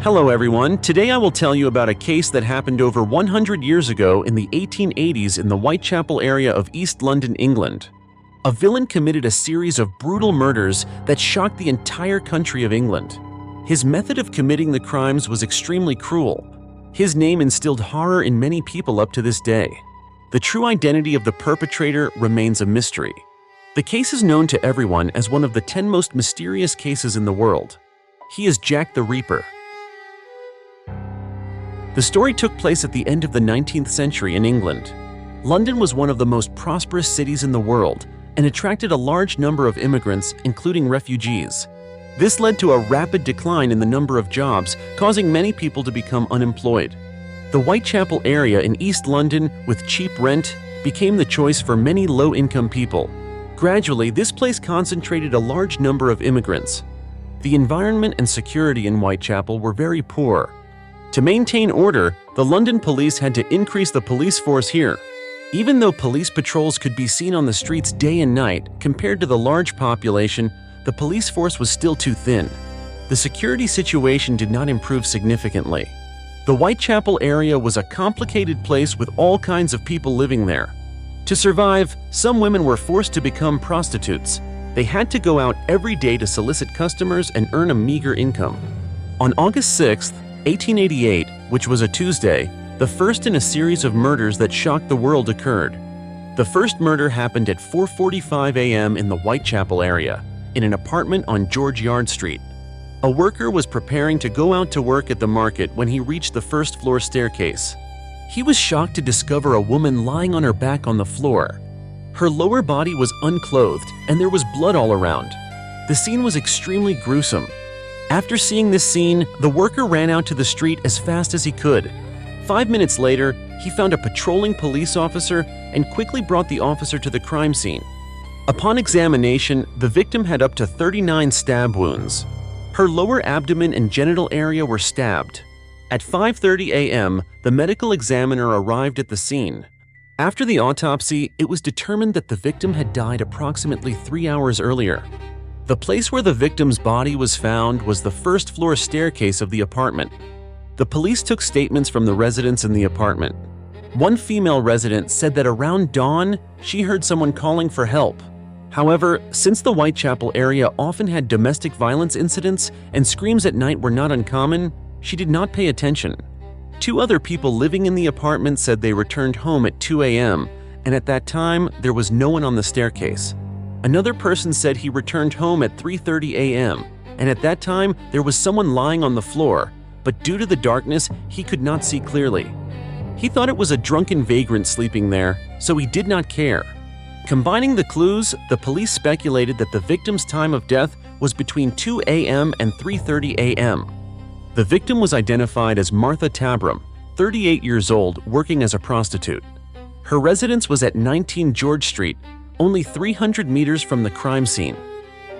Hello everyone, today I will tell you about a case that happened over 100 years ago in the 1880s in the Whitechapel area of East London, England. A villain committed a series of brutal murders that shocked the entire country of England. His method of committing the crimes was extremely cruel. His name instilled horror in many people up to this day. The true identity of the perpetrator remains a mystery. The case is known to everyone as one of the 10 most mysterious cases in the world. He is Jack the Ripper. The story took place at the end of the 19th century in England. London was one of the most prosperous cities in the world and attracted a large number of immigrants, including refugees. This led to a rapid decline in the number of jobs, causing many people to become unemployed. The Whitechapel area in East London, with cheap rent, became the choice for many low-income people. Gradually, this place concentrated a large number of immigrants. The environment and security in Whitechapel were very poor. To maintain order, the London police had to increase the police force here. Even though police patrols could be seen on the streets day and night, compared to the large population, the police force was still too thin. The security situation did not improve significantly. The Whitechapel area was a complicated place with all kinds of people living there. To survive, some women were forced to become prostitutes. They had to go out every day to solicit customers and earn a meager income. On August 6, 1888, which was a Tuesday, the first in a series of murders that shocked the world occurred. The first murder happened at 4:45 a.m. in the Whitechapel area, in an apartment on George Yard Street. A worker was preparing to go out to work at the market when he reached the first-floor staircase. He was shocked to discover a woman lying on her back on the floor. Her lower body was unclothed, and there was blood all around. The scene was extremely gruesome. After seeing this scene, the worker ran out to the street as fast as he could. 5 minutes later, he found a patrolling police officer and quickly brought the officer to the crime scene. Upon examination, the victim had up to 39 stab wounds. Her lower abdomen and genital area were stabbed. At 5:30 a.m., the medical examiner arrived at the scene. After the autopsy, it was determined that the victim had died approximately 3 hours earlier. The place where the victim's body was found was the first-floor staircase of the apartment. The police took statements from the residents in the apartment. One female resident said that around dawn, she heard someone calling for help. However, since the Whitechapel area often had domestic violence incidents and screams at night were not uncommon, she did not pay attention. 2 other people living in the apartment said they returned home at 2 a.m., and at that time, there was no one on the staircase. Another person said he returned home at 3:30 a.m., and at that time, there was someone lying on the floor, but due to the darkness, he could not see clearly. He thought it was a drunken vagrant sleeping there, so he did not care. Combining the clues, the police speculated that the victim's time of death was between 2 a.m. and 3:30 a.m. The victim was identified as Martha Tabram, 38 years old, working as a prostitute. Her residence was at 19 George Street, only 300 meters from the crime scene.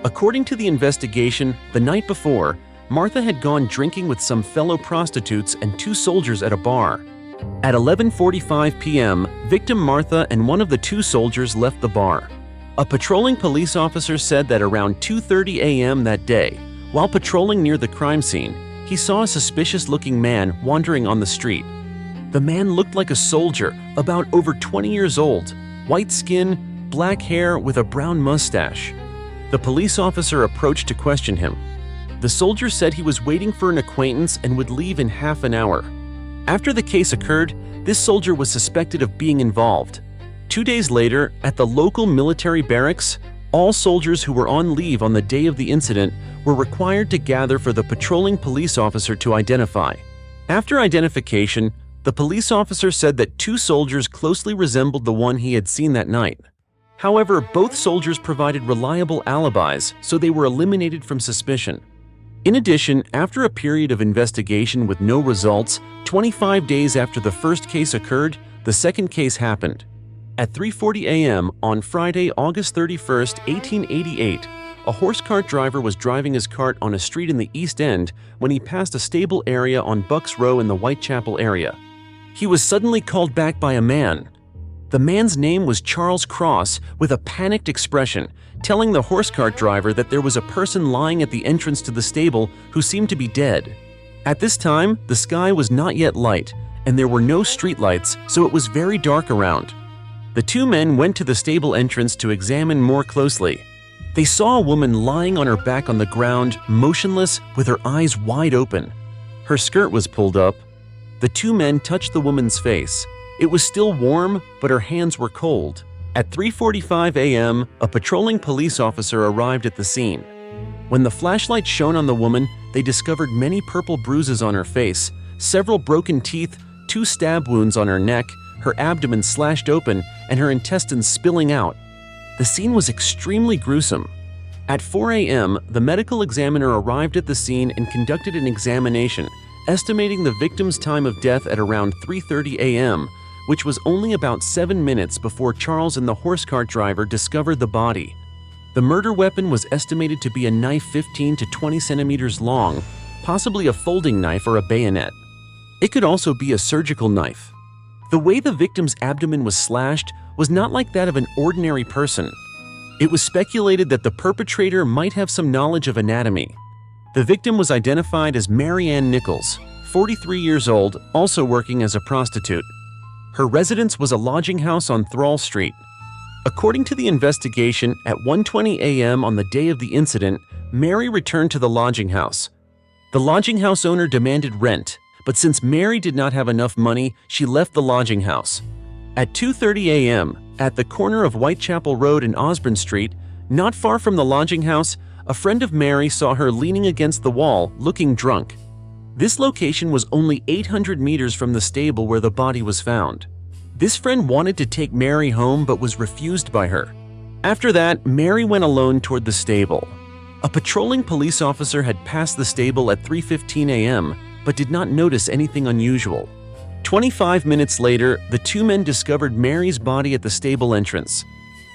According to the investigation, the night before, Martha had gone drinking with some fellow prostitutes and 2 soldiers at a bar. At 11:45 p.m., victim Martha and one of the 2 soldiers left the bar. A patrolling police officer said that around 2:30 a.m. that day, while patrolling near the crime scene, he saw a suspicious-looking man wandering on the street. The man looked like a soldier, about over 20 years old, white skin, black hair with a brown mustache. The police officer approached to question him. The soldier said he was waiting for an acquaintance and would leave in half an hour. After the case occurred, this soldier was suspected of being involved. 2 days later, at the local military barracks, all soldiers who were on leave on the day of the incident were required to gather for the patrolling police officer to identify. After identification, the police officer said that 2 soldiers closely resembled the one he had seen that night. However, both soldiers provided reliable alibis, so they were eliminated from suspicion. In addition, after a period of investigation with no results, 25 days after the first case occurred, the second case happened. At 3:40 a.m. on Friday, August 31, 1888, a horse cart driver was driving his cart on a street in the East End when he passed a stable area on Bucks Row in the Whitechapel area. He was suddenly called back by a man. The man's name was Charles Cross, with a panicked expression, telling the horse cart driver that there was a person lying at the entrance to the stable who seemed to be dead. At this time, the sky was not yet light, and there were no streetlights, so it was very dark around. The two men went to the stable entrance to examine more closely. They saw a woman lying on her back on the ground, motionless, with her eyes wide open. Her skirt was pulled up. The two men touched the woman's face. It was still warm, but her hands were cold. At 3:45 a.m., a patrolling police officer arrived at the scene. When the flashlight shone on the woman, they discovered many purple bruises on her face, several broken teeth, 2 stab wounds on her neck, her abdomen slashed open, and her intestines spilling out. The scene was extremely gruesome. At 4 a.m., the medical examiner arrived at the scene and conducted an examination, estimating the victim's time of death at around 3:30 a.m., which was only about 7 minutes before Charles and the horse cart driver discovered the body. The murder weapon was estimated to be a knife 15 to 20 centimeters long, possibly a folding knife or a bayonet. It could also be a surgical knife. The way the victim's abdomen was slashed was not like that of an ordinary person. It was speculated that the perpetrator might have some knowledge of anatomy. The victim was identified as Mary Ann Nichols, 43 years old, also working as a prostitute. Her residence was a lodging house on Thrall Street. According to the investigation, at 1:20 a.m. on the day of the incident, Mary returned to the lodging house. The lodging house owner demanded rent, but since Mary did not have enough money, she left the lodging house. At 2:30 a.m., at the corner of Whitechapel Road and Osborne Street, not far from the lodging house, a friend of Mary saw her leaning against the wall, looking drunk. This location was only 800 meters from the stable where the body was found. This friend wanted to take Mary home but was refused by her. After that, Mary went alone toward the stable. A patrolling police officer had passed the stable at 3:15 a.m. but did not notice anything unusual. 25 minutes later, the two men discovered Mary's body at the stable entrance.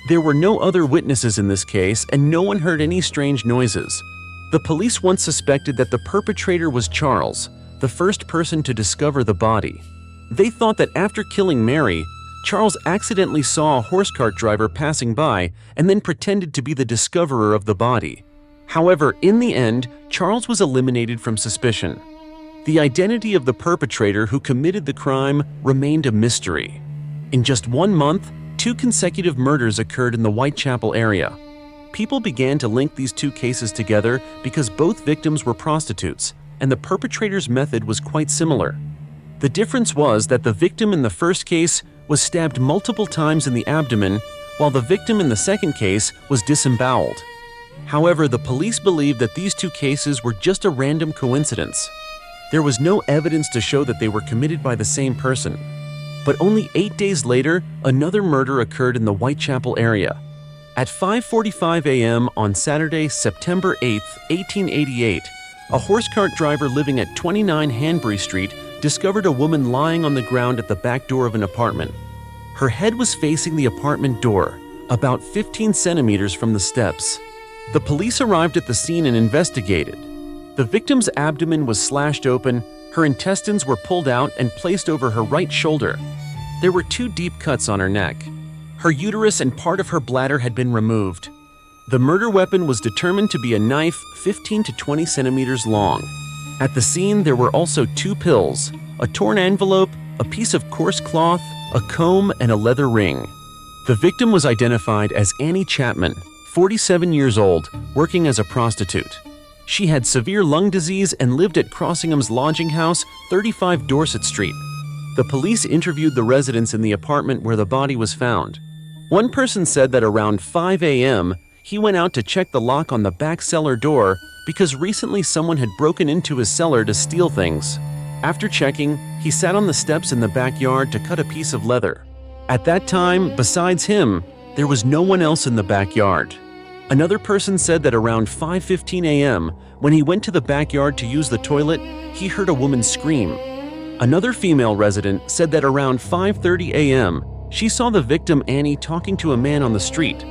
There were no other witnesses in this case, and no one heard any strange noises. The police once suspected that the perpetrator was Charles, the first person to discover the body. They thought that after killing Mary, Charles accidentally saw a horse cart driver passing by and then pretended to be the discoverer of the body. However, in the end, Charles was eliminated from suspicion. The identity of the perpetrator who committed the crime remained a mystery. In just 1 month, 2 consecutive murders occurred in the Whitechapel area. People began to link these 2 cases together because both victims were prostitutes, and the perpetrator's method was quite similar. The difference was that the victim in the first case was stabbed multiple times in the abdomen, while the victim in the second case was disemboweled. However, the police believed that these 2 cases were just a random coincidence. There was no evidence to show that they were committed by the same person. But only 8 days later, another murder occurred in the Whitechapel area. At 5:45 a.m. on Saturday, September 8, 1888, a horse cart driver living at 29 Hanbury Street discovered a woman lying on the ground at the back door of an apartment. Her head was facing the apartment door, about 15 centimeters from the steps. The police arrived at the scene and investigated. The victim's abdomen was slashed open, her intestines were pulled out and placed over her right shoulder. There were 2 deep cuts on her neck. Her uterus and part of her bladder had been removed. The murder weapon was determined to be a knife 15 to 20 centimeters long. At the scene, there were also 2 pills, a torn envelope, a piece of coarse cloth, a comb, and a leather ring. The victim was identified as Annie Chapman, 47 years old, working as a prostitute. She had severe lung disease and lived at Crossingham's lodging house, 35 Dorset Street. The police interviewed the residents in the apartment where the body was found. One person said that around 5 a.m., he went out to check the lock on the back cellar door because recently someone had broken into his cellar to steal things. After checking, he sat on the steps in the backyard to cut a piece of leather. At that time, besides him, there was no one else in the backyard. Another person said that around 5:15 a.m., when he went to the backyard to use the toilet, he heard a woman scream. Another female resident said that around 5:30 a.m., she saw the victim Annie talking to a man on the street.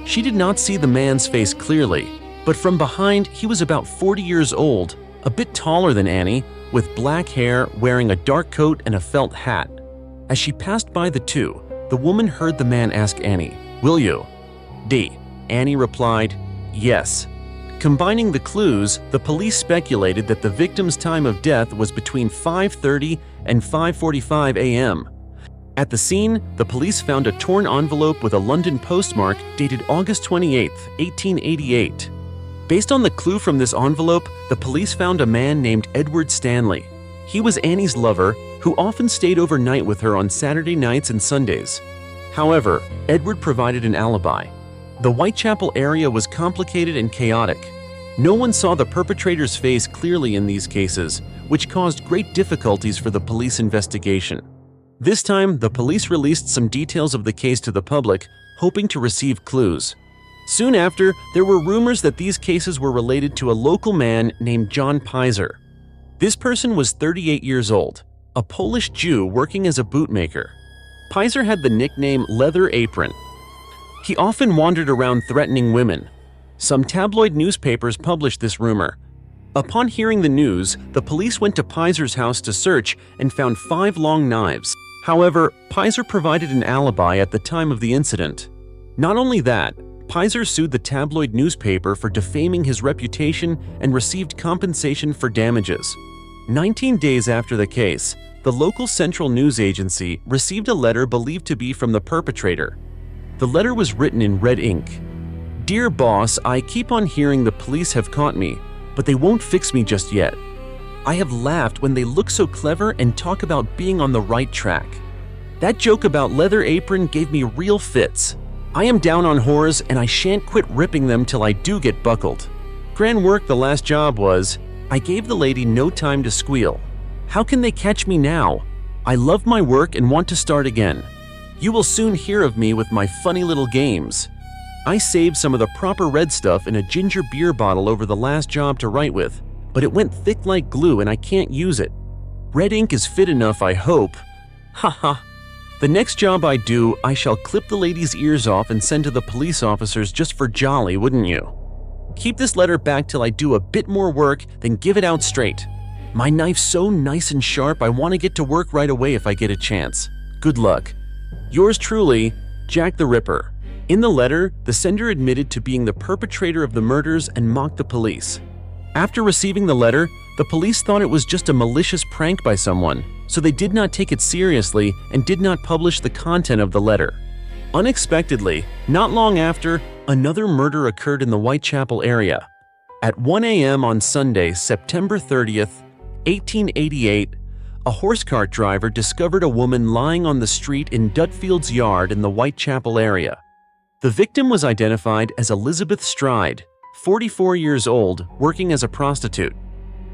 She did not see the man's face clearly, but from behind he was about 40 years old, a bit taller than Annie, with black hair, wearing a dark coat and a felt hat. As she passed by the two, the woman heard the man ask Annie, "Will you?" "D." Annie replied, "Yes." Combining the clues, the police speculated that the victim's time of death was between 5:30 and 5:45 a.m. At the scene, the police found a torn envelope with a London postmark dated August 28, 1888. Based on the clue from this envelope, the police found a man named Edward Stanley. He was Annie's lover, who often stayed overnight with her on Saturday nights and Sundays. However, Edward provided an alibi. The Whitechapel area was complicated and chaotic. No one saw the perpetrator's face clearly in these cases, which caused great difficulties for the police investigation. This time, the police released some details of the case to the public, hoping to receive clues. Soon after, there were rumors that these cases were related to a local man named John Pizer. This person was 38 years old, a Polish Jew working as a bootmaker. Pizer had the nickname Leather Apron. He often wandered around threatening women. Some tabloid newspapers published this rumor. Upon hearing the news, the police went to Pizer's house to search and found 5 long knives. However, Pizer provided an alibi at the time of the incident. Not only that, Pizer sued the tabloid newspaper for defaming his reputation and received compensation for damages. 19 days after the case, the local central news agency received a letter believed to be from the perpetrator. The letter was written in red ink. "Dear boss, I keep on hearing the police have caught me, but they won't fix me just yet. I have laughed when they look so clever and talk about being on the right track. That joke about Leather Apron gave me real fits. I am down on whores and I shan't quit ripping them till I do get buckled. Grand work the last job was. I gave the lady no time to squeal. How can they catch me now? I love my work and want to start again. You will soon hear of me with my funny little games. I saved some of the proper red stuff in a ginger beer bottle over the last job to write with, but it went thick like glue and I can't use it. Red ink is fit enough, I hope. Haha. The next job I do, I shall clip the lady's ears off and send to the police officers just for jolly, wouldn't you? Keep this letter back till I do a bit more work, then give it out straight. My knife's so nice and sharp, I want to get to work right away if I get a chance. Good luck. Yours truly, Jack the Ripper." In the letter, the sender admitted to being the perpetrator of the murders and mocked the police. After receiving the letter, the police thought it was just a malicious prank by someone, so they did not take it seriously and did not publish the content of the letter. Unexpectedly, not long after, another murder occurred in the Whitechapel area. At 1 a.m. on Sunday, September 30th, 1888, a horse cart driver discovered a woman lying on the street in Dutfield's yard in the Whitechapel area. The victim was identified as Elizabeth Stride, 44 years old, working as a prostitute.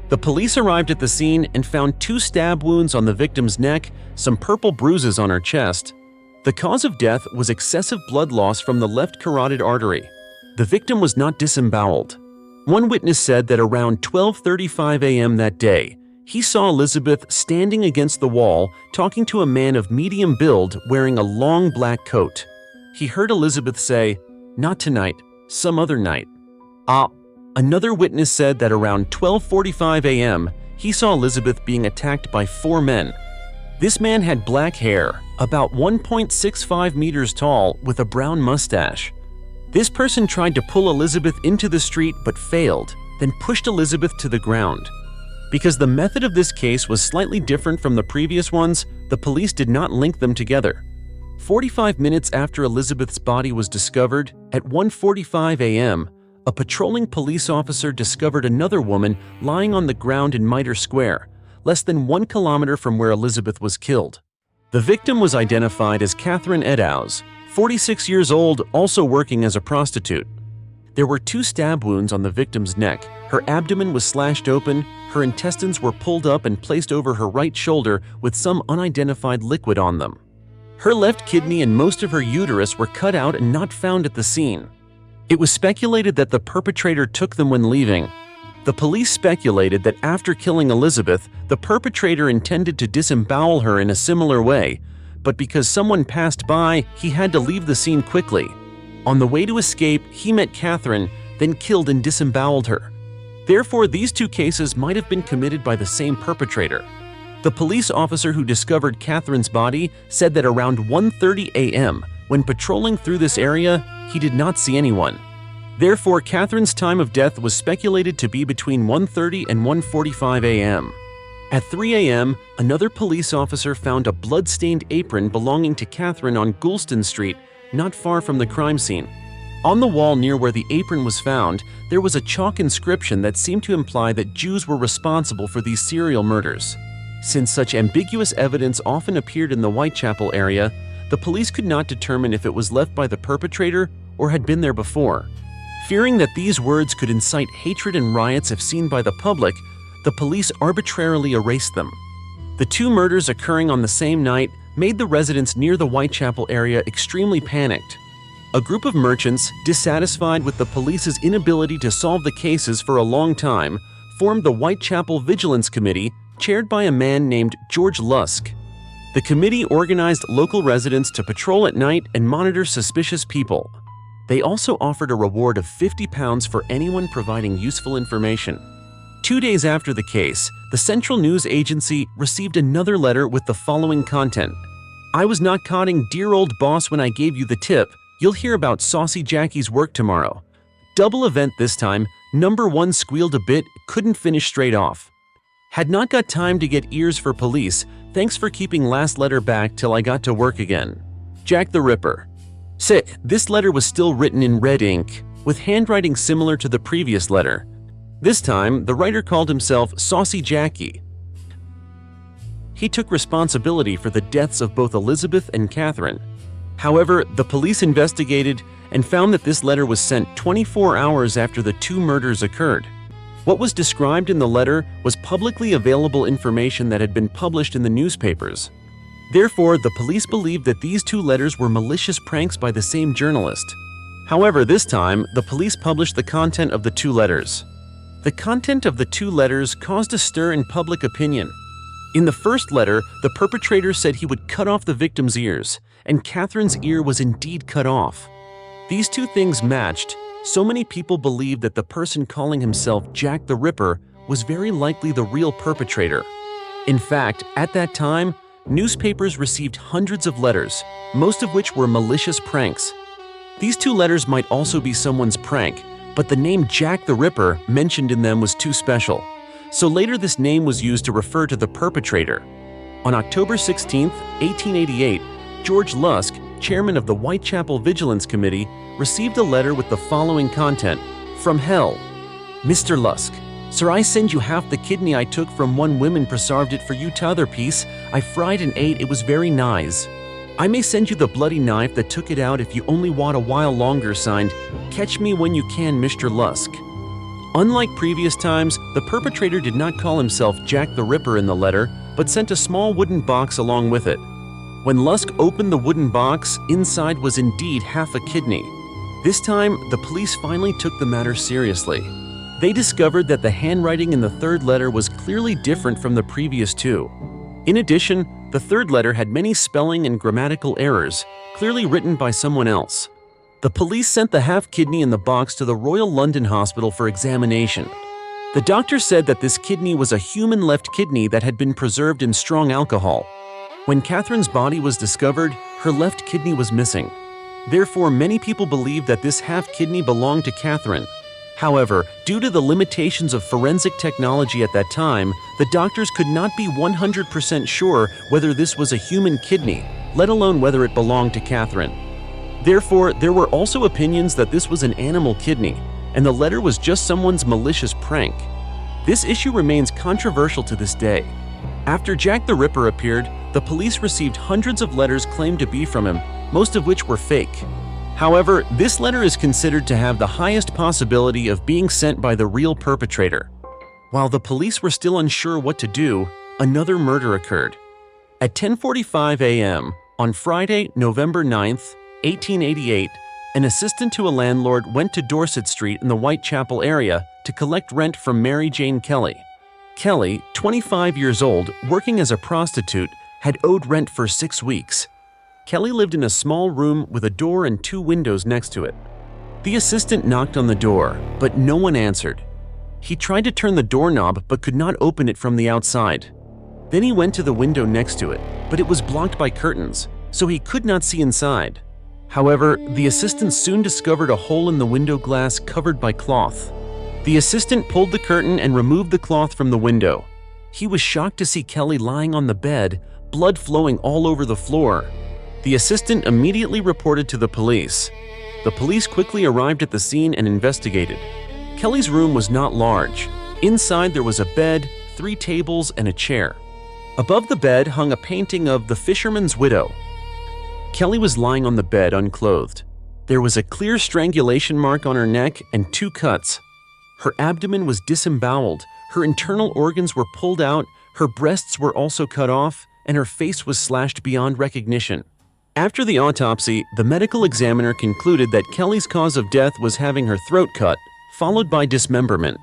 The police arrived at the scene and found 2 stab wounds on the victim's neck, some purple bruises on her chest. The cause of death was excessive blood loss from the left carotid artery. The victim was not disemboweled. One witness said that around 12:35 a.m. that day, he saw Elizabeth standing against the wall talking to a man of medium build wearing a long black coat. He heard Elizabeth say, "Not tonight, some other night." Another witness said that around 12:45 a.m., he saw Elizabeth being attacked by 4 men. This man had black hair, about 1.65 meters tall, with a brown mustache. This person tried to pull Elizabeth into the street but failed, then pushed Elizabeth to the ground. Because the method of this case was slightly different from the previous ones, the police did not link them together. 45 minutes after Elizabeth's body was discovered, at 1:45 a.m., a patrolling police officer discovered another woman lying on the ground in Mitre Square, less than 1 kilometer from where Elizabeth was killed. The victim was identified as Catherine Eddowes, 46 years old, also working as a prostitute. There were 2 stab wounds on the victim's neck. Her abdomen was slashed open, her intestines were pulled up and placed over her right shoulder with some unidentified liquid on them. Her left kidney and most of her uterus were cut out and not found at the scene. It was speculated that the perpetrator took them when leaving. The police speculated that after killing Elizabeth, the perpetrator intended to disembowel her in a similar way, but because someone passed by, he had to leave the scene quickly. On the way to escape, he met Catherine, then killed and disemboweled her. Therefore, these 2 cases might have been committed by the same perpetrator. The police officer who discovered Catherine's body said that around 1:30 a.m., when patrolling through this area, he did not see anyone. Therefore, Catherine's time of death was speculated to be between 1:30 and 1:45 a.m. At 3 a.m., another police officer found a blood-stained apron belonging to Catherine on Goulston Street, not far from the crime scene. On the wall near where the apron was found, there was a chalk inscription that seemed to imply that Jews were responsible for these serial murders. Since such ambiguous evidence often appeared in the Whitechapel area, the police could not determine if it was left by the perpetrator or had been there before. Fearing that these words could incite hatred and riots if seen by the public, the police arbitrarily erased them. The two murders occurring on the same night made the residents near the Whitechapel area extremely panicked. A group of merchants, dissatisfied with the police's inability to solve the cases for a long time, formed the Whitechapel Vigilance Committee, chaired by a man named George Lusk. The committee organized local residents to patrol at night and monitor suspicious people. They also offered a reward of £50 for anyone providing useful information. 2 days after the case, the Central News Agency received another letter with the following content. "I was not codding dear old boss when I gave you the tip. You'll hear about Saucy Jackie's work tomorrow." Double event this time. Number 1 squealed a bit, couldn't finish straight off. "Had not got time to get ears for police. Thanks for keeping last letter back till I got to work again. Jack the Ripper." This letter was still written in red ink, with handwriting similar to the previous letter. This time, the writer called himself Saucy Jackie. He took responsibility for the deaths of both Elizabeth and Catherine. However, the police investigated and found that this letter was sent 24 hours after the two murders occurred. What was described in the letter was publicly available information that had been published in the newspapers. Therefore, the police believed that these two letters were malicious pranks by the same journalist. However, this time, the police published the content of the two letters. The content of the two letters caused a stir in public opinion. In the first letter, the perpetrator said he would cut off the victim's ears, and Catherine's ear was indeed cut off. These two things matched. So many people believed that the person calling himself Jack the Ripper was very likely the real perpetrator. In fact, at that time, newspapers received hundreds of letters, most of which were malicious pranks. These two letters might also be someone's prank, but the name Jack the Ripper mentioned in them was too special. So later this name was used to refer to the perpetrator. On October 16, 1888, George Lusk, chairman of the Whitechapel Vigilance Committee, received a letter with the following content. "From hell. Mr. Lusk, sir, I send you half the kidney I took from one woman, preserved it for you t'other piece. I fried and ate, it was very nice. I may send you the bloody knife that took it out if you only want a while longer, signed, Catch me when you can, Mr. Lusk." Unlike previous times, the perpetrator did not call himself Jack the Ripper in the letter, but sent a small wooden box along with it. When Lusk opened the wooden box, inside was indeed half a kidney. This time, the police finally took the matter seriously. They discovered that the handwriting in the third letter was clearly different from the previous two. In addition, the third letter had many spelling and grammatical errors, clearly written by someone else. The police sent the half kidney in the box to the Royal London Hospital for examination. The doctor said that this kidney was a human left kidney that had been preserved in strong alcohol. When Catherine's body was discovered, her left kidney was missing. Therefore, many people believed that this half kidney belonged to Catherine. However, due to the limitations of forensic technology at that time, the doctors could not be 100% sure whether this was a human kidney, let alone whether it belonged to Catherine. Therefore, there were also opinions that this was an animal kidney, and the letter was just someone's malicious prank. This issue remains controversial to this day. After Jack the Ripper appeared, the police received hundreds of letters claimed to be from him, most of which were fake. However, this letter is considered to have the highest possibility of being sent by the real perpetrator. While the police were still unsure what to do, another murder occurred. At 10:45 a.m. on Friday, November 9th, 1888, an assistant to a landlord went to Dorset Street in the Whitechapel area to collect rent from Mary Jane Kelly. Kelly, 25 years old, working as a prostitute, had owed rent for 6 weeks. Kelly lived in a small room with a door and 2 windows next to it. The assistant knocked on the door, but no one answered. He tried to turn the doorknob but could not open it from the outside. Then he went to the window next to it, but it was blocked by curtains, so he could not see inside. However, the assistant soon discovered a hole in the window glass covered by cloth. The assistant pulled the curtain and removed the cloth from the window. He was shocked to see Kelly lying on the bed, blood flowing all over the floor. The assistant immediately reported to the police. The police quickly arrived at the scene and investigated. Kelly's room was not large. Inside there was a bed, 3 tables, and a chair. Above the bed hung a painting of the Fisherman's Widow. Kelly was lying on the bed unclothed. There was a clear strangulation mark on her neck and 2 cuts. Her abdomen was disemboweled, her internal organs were pulled out, her breasts were also cut off, and her face was slashed beyond recognition. After the autopsy, the medical examiner concluded that Kelly's cause of death was having her throat cut, followed by dismemberment.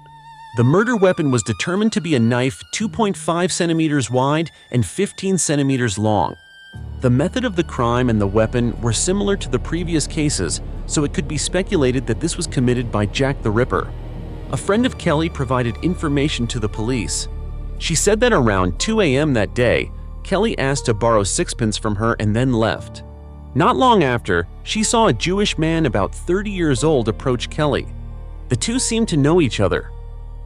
The murder weapon was determined to be a knife 2.5 centimeters wide and 15 centimeters long. The method of the crime and the weapon were similar to the previous cases, so it could be speculated that this was committed by Jack the Ripper. A friend of Kelly provided information to the police. She said that around 2 a.m. that day, Kelly asked to borrow 6 pence from her and then left. Not long after, she saw a Jewish man about 30 years old approach Kelly. The two seemed to know each other.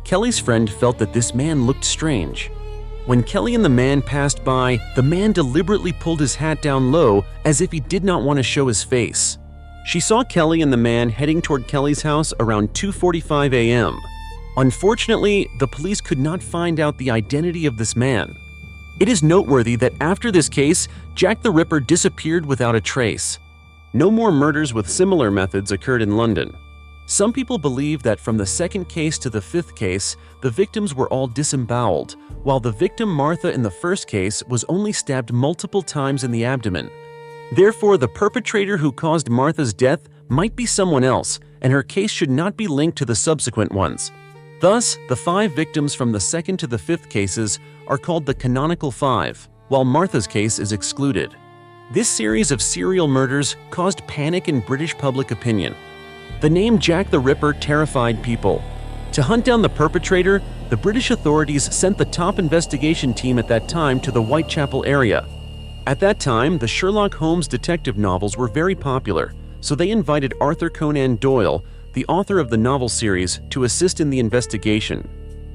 Kelly's friend felt that this man looked strange. When Kelly and the man passed by, the man deliberately pulled his hat down low as if he did not want to show his face. She saw Kelly and the man heading toward Kelly's house around 2:45 a.m. Unfortunately, the police could not find out the identity of this man. It is noteworthy that after this case, Jack the Ripper disappeared without a trace. No more murders with similar methods occurred in London. Some people believe that from the 2nd case to the 5th case, the victims were all disemboweled, while the victim Martha in the 1st case was only stabbed multiple times in the abdomen. Therefore, the perpetrator who caused Martha's death might be someone else, and her case should not be linked to the subsequent ones. Thus, the 5 victims from the 2nd to the 5th cases are called the canonical 5, while Martha's case is excluded. This series of serial murders caused panic in British public opinion. The name Jack the Ripper terrified people. To hunt down the perpetrator, the British authorities sent the top investigation team at that time to the Whitechapel area. At that time, the Sherlock Holmes detective novels were very popular, so they invited Arthur Conan Doyle, the author of the novel series, to assist in the investigation.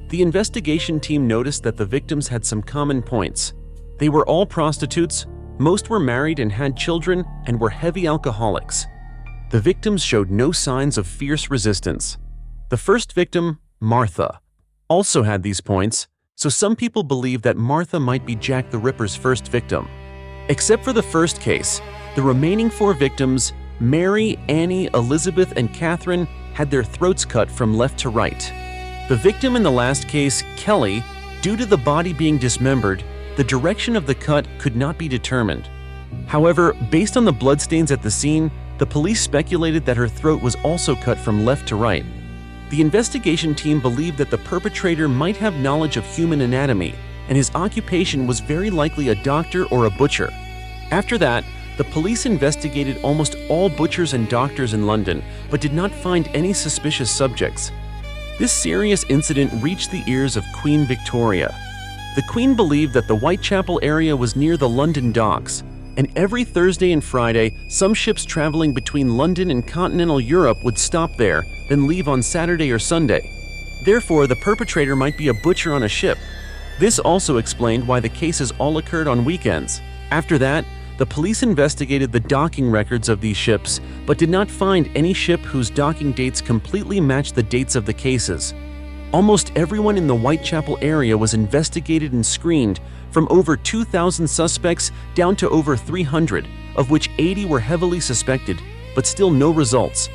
The investigation team noticed that the victims had some common points. They were all prostitutes, most were married and had children, and were heavy alcoholics. The victims showed no signs of fierce resistance. The first victim, Martha, also had these points, so some people believe that Martha might be Jack the Ripper's first victim. Except for the first case, the remaining 4 victims, Mary, Annie, Elizabeth, and Catherine, had their throats cut from left to right. The victim in the last case, Kelly, due to the body being dismembered, the direction of the cut could not be determined. However, based on the bloodstains at the scene, the police speculated that her throat was also cut from left to right. The investigation team believed that the perpetrator might have knowledge of human anatomy, and his occupation was very likely a doctor or a butcher. After that, the police investigated almost all butchers and doctors in London, but did not find any suspicious subjects. This serious incident reached the ears of Queen Victoria. The Queen believed that the Whitechapel area was near the London docks, and every Thursday and Friday, some ships traveling between London and continental Europe would stop there, then leave on Saturday or Sunday. Therefore, the perpetrator might be a butcher on a ship. This also explained why the cases all occurred on weekends. After that, the police investigated the docking records of these ships, but did not find any ship whose docking dates completely matched the dates of the cases. Almost everyone in the Whitechapel area was investigated and screened, from over 2,000 suspects down to over 300, of which 80 were heavily suspected, but still no results.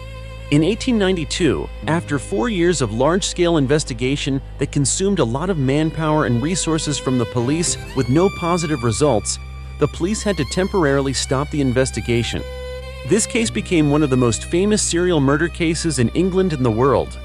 In 1892, after 4 years of large-scale investigation that consumed a lot of manpower and resources from the police with no positive results, the police had to temporarily stop the investigation. This case became one of the most famous serial murder cases in England and the world.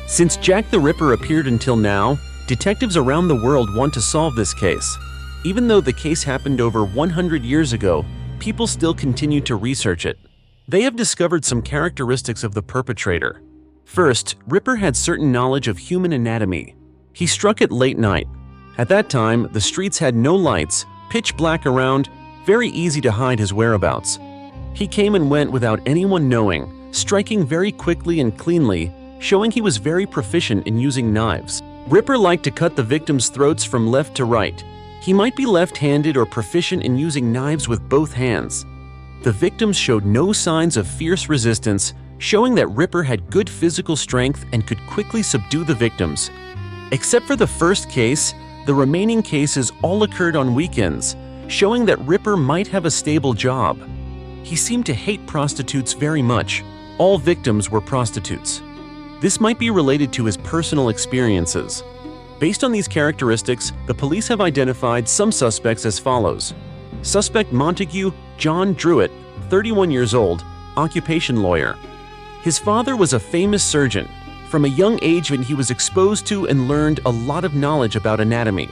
Since Jack the Ripper appeared until now, detectives around the world want to solve this case. Even though the case happened over 100 years ago, people still continue to research it. They have discovered some characteristics of the perpetrator. First, Ripper had certain knowledge of human anatomy. He struck at late night. At that time, the streets had no lights, pitch black around, very easy to hide his whereabouts. He came and went without anyone knowing, striking very quickly and cleanly, showing he was very proficient in using knives. Ripper liked to cut the victims' throats from left to right. He might be left-handed or proficient in using knives with both hands. The victims showed no signs of fierce resistance, showing that Ripper had good physical strength and could quickly subdue the victims. Except for the first case, the remaining cases all occurred on weekends, showing that Ripper might have a stable job. He seemed to hate prostitutes very much. All victims were prostitutes. This might be related to his personal experiences. Based on these characteristics, the police have identified some suspects as follows. Suspect Montague John Druitt, 31 years old, occupation lawyer. His father was a famous surgeon. From a young age, he was exposed to and learned a lot of knowledge about anatomy.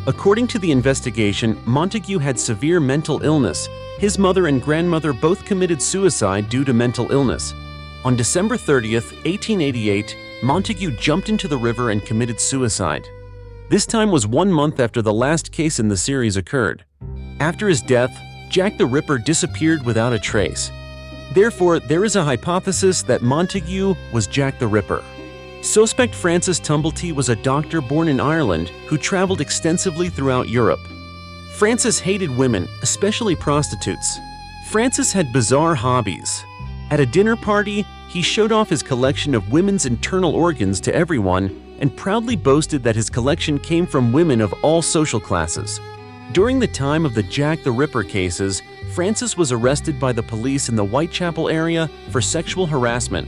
According to the investigation, Montague had severe mental illness. His mother and grandmother both committed suicide due to mental illness. On December 30th, 1888, Montague jumped into the river and committed suicide. This time was 1 month after the last case in the series occurred. After his death, Jack the Ripper disappeared without a trace. Therefore, there is a hypothesis that Montague was Jack the Ripper. Suspect Francis Tumblety was a doctor born in Ireland who traveled extensively throughout Europe. Francis hated women, especially prostitutes. Francis had bizarre hobbies. At a dinner party, he showed off his collection of women's internal organs to everyone and proudly boasted that his collection came from women of all social classes. During the time of the Jack the Ripper cases, Francis was arrested by the police in the Whitechapel area for sexual harassment.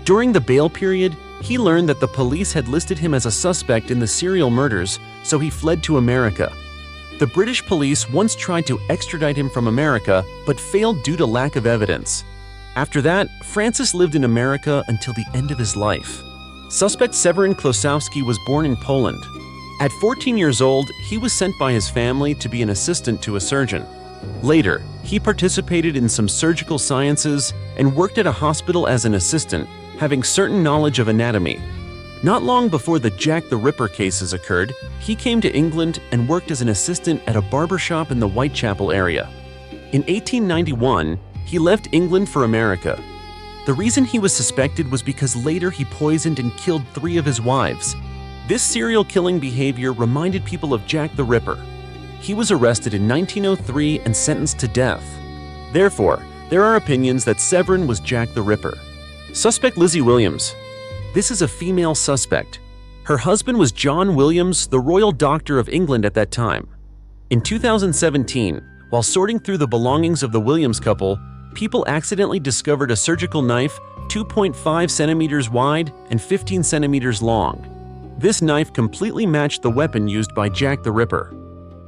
During the bail period, he learned that the police had listed him as a suspect in the serial murders, so he fled to America. The British police once tried to extradite him from America, but failed due to lack of evidence. After that, Francis lived in America until the end of his life. Suspect Severin Klosowski was born in Poland. At 14 years old, he was sent by his family to be an assistant to a surgeon. Later, he participated in some surgical sciences and worked at a hospital as an assistant, having certain knowledge of anatomy. Not long before the Jack the Ripper cases occurred, he came to England and worked as an assistant at a barber shop in the Whitechapel area. In 1891, he left England for America. The reason he was suspected was because later he poisoned and killed 3 of his wives. This serial killing behavior reminded people of Jack the Ripper. He was arrested in 1903 and sentenced to death. Therefore, there are opinions that Severin was Jack the Ripper. Suspect Lizzie Williams. This is a female suspect. Her husband was John Williams, the Royal Doctor of England at that time. In 2017, while sorting through the belongings of the Williams couple, people accidentally discovered a surgical knife 2.5 centimeters wide and 15 centimeters long. This knife completely matched the weapon used by Jack the Ripper.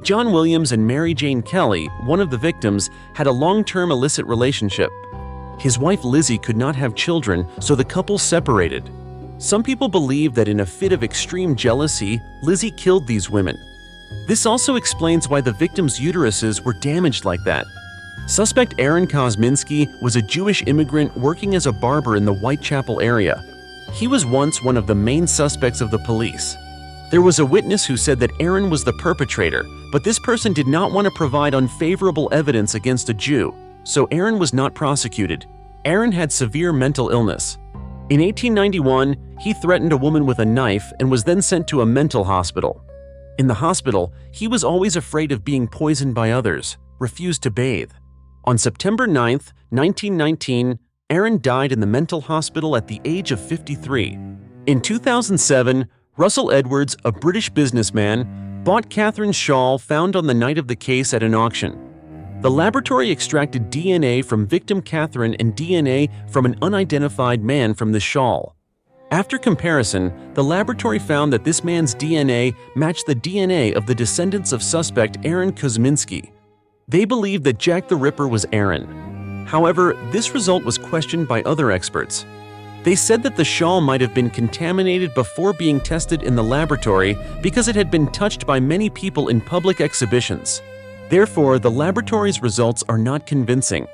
John Williams and Mary Jane Kelly, one of the victims, had a long-term illicit relationship. His wife Lizzie could not have children, so the couple separated. Some people believe that in a fit of extreme jealousy, Lizzie killed these women. This also explains why the victims' uteruses were damaged like that. Suspect Aaron Kosminski was a Jewish immigrant working as a barber in the Whitechapel area. He was once one of the main suspects of the police. There was a witness who said that Aaron was the perpetrator, but this person did not want to provide unfavorable evidence against a Jew, so Aaron was not prosecuted. Aaron had severe mental illness. In 1891, he threatened a woman with a knife and was then sent to a mental hospital. In the hospital, he was always afraid of being poisoned by others, refused to bathe. On September 9, 1919, Aaron died in the mental hospital at the age of 53. In 2007, Russell Edwards, a British businessman, bought Catherine's shawl found on the night of the case at an auction. The laboratory extracted DNA from victim Catherine and DNA from an unidentified man from the shawl. After comparison, the laboratory found that this man's DNA matched the DNA of the descendants of suspect Aaron Kosminski. They believed that Jack the Ripper was Aaron. However, this result was questioned by other experts. They said that the shawl might have been contaminated before being tested in the laboratory because it had been touched by many people in public exhibitions. Therefore, the laboratory's results are not convincing.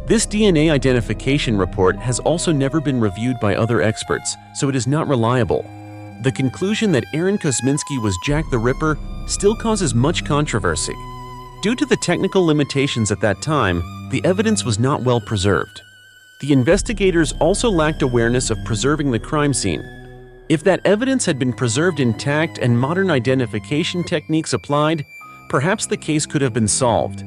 This DNA identification report has also never been reviewed by other experts, so it is not reliable. The conclusion that Aaron Kosminski was Jack the Ripper still causes much controversy. Due to the technical limitations at that time, the evidence was not well preserved. The investigators also lacked awareness of preserving the crime scene. If that evidence had been preserved intact and modern identification techniques applied, perhaps the case could have been solved.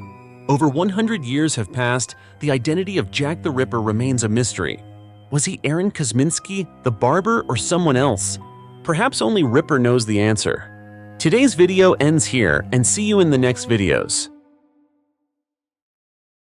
Over 100 years have passed, the identity of Jack the Ripper remains a mystery. Was he Aaron Kosminski, the barber, or someone else? Perhaps only Ripper knows the answer. Today's video ends here, and see you in the next videos.